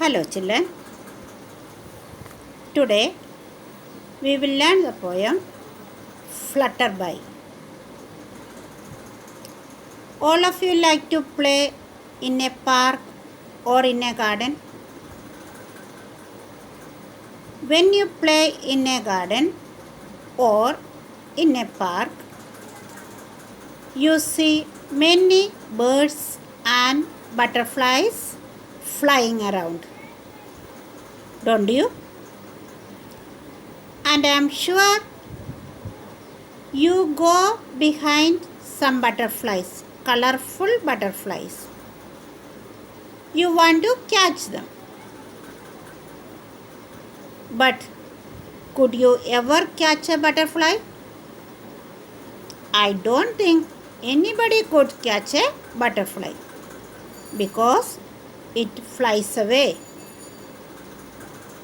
Hello children. Today we will learn the poem Flutterby. All of you like to play in a park or in a garden? When you play in a garden or in a park, you see many birds and butterflies flying around. Don't you? And I am sure you go behind some butterflies, colorful butterflies. You want to catch them. But could you ever catch a butterfly? I don't think anybody could catch a butterfly because it flies away.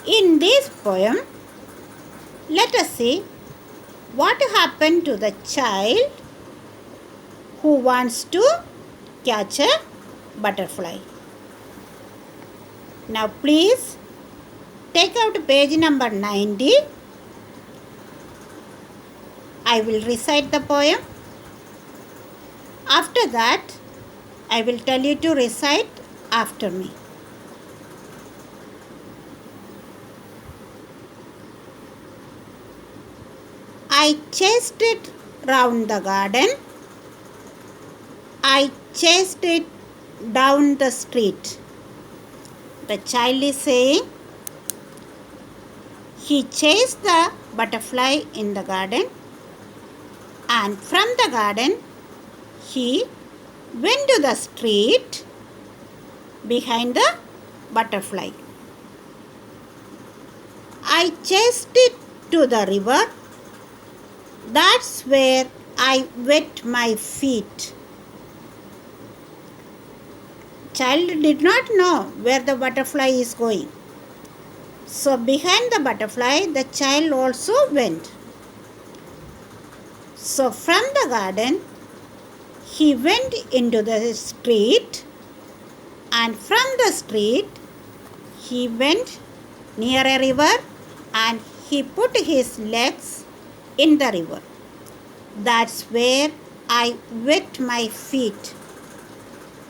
In this poem, let us see what happened to the child who wants to catch a butterfly. Now please take out page number 90. I will recite the poem. After that, I will tell you to recite after me. I chased it round the garden. I chased it down the street. The child is saying he chased the butterfly in the garden, and from the garden he went to the street behind the butterfly. I chased it to the river. That's where I wet my feet. Child did not know where the butterfly is going. So behind the butterfly, the child also went. So from the garden, he went into the street, and from the street, he went near a river and he put his legs in the river. That's where I wet my feet.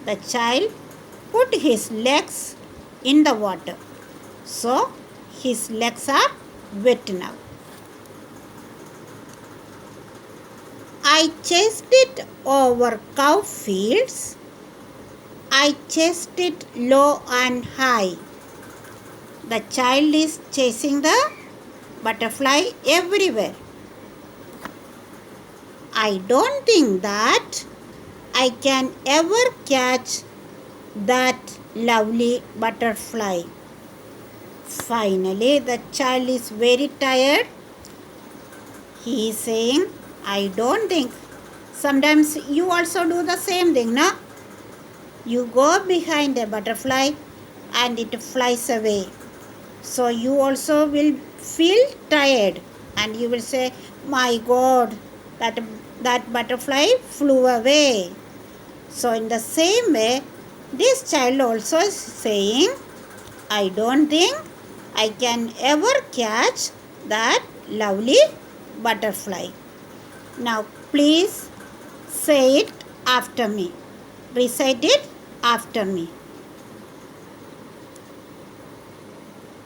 The child put his legs in the water. So his legs are wet now. I chased it over cow fields. I chased it low and high. The child is chasing the butterfly everywhere. I don't think that I can ever catch that lovely butterfly. Finally, the child is very tired. He is saying, I don't think. Sometimes you also do the same thing, no? You go behind a butterfly and it flies away. So you also will feel tired and you will say, my God, that butterfly flew away. So in the same way, this child also is saying, I don't think I can ever catch that lovely butterfly. Now please say it after me. Recite it after me.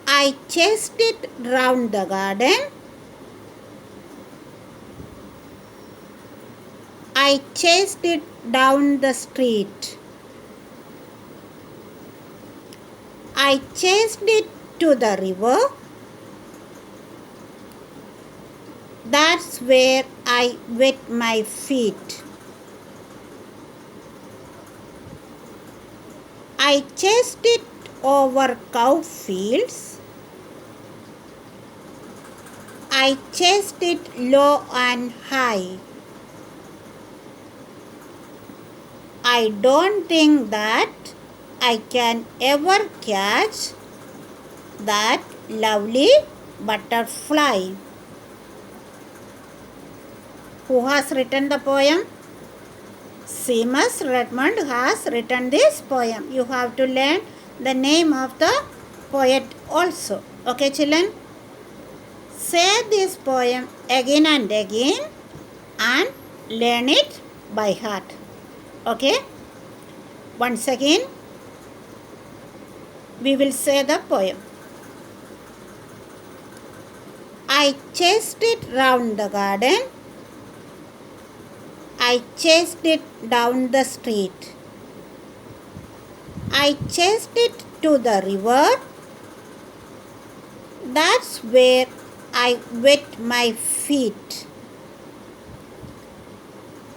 I chased it round the garden. I chased it down the street. I chased it to the river. That's where I wet my feet. I chased it over cow fields. I chased it low and high. I don't think that I can ever catch that lovely butterfly. Who has written the poem? Seamus Redmond has written this poem. You have to learn the name of the poet also. Okay, children? Say this poem again and again and learn it by heart. Okay? Once again, we will say the poem. I chased it round the garden. I chased it down the street. I chased it to the river. That's where I wet my feet.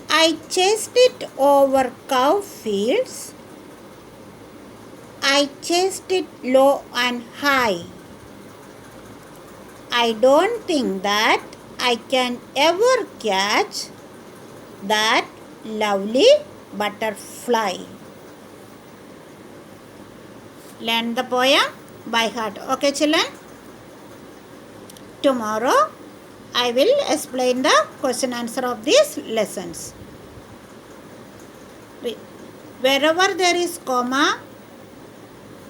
I chased it over cow fields. I chased it low and high. I don't think that I can ever catch that lovely butterfly. Learn the poem by heart. Okay, children? Tomorrow I will explain the question answer of these lessons. Wherever there is comma,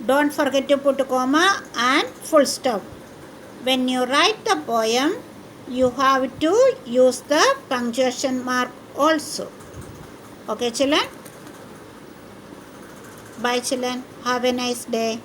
don't forget to put comma and full stop. When you write the poem, you have to use the punctuation mark also. Okay, children? Bye, children. Have a nice day.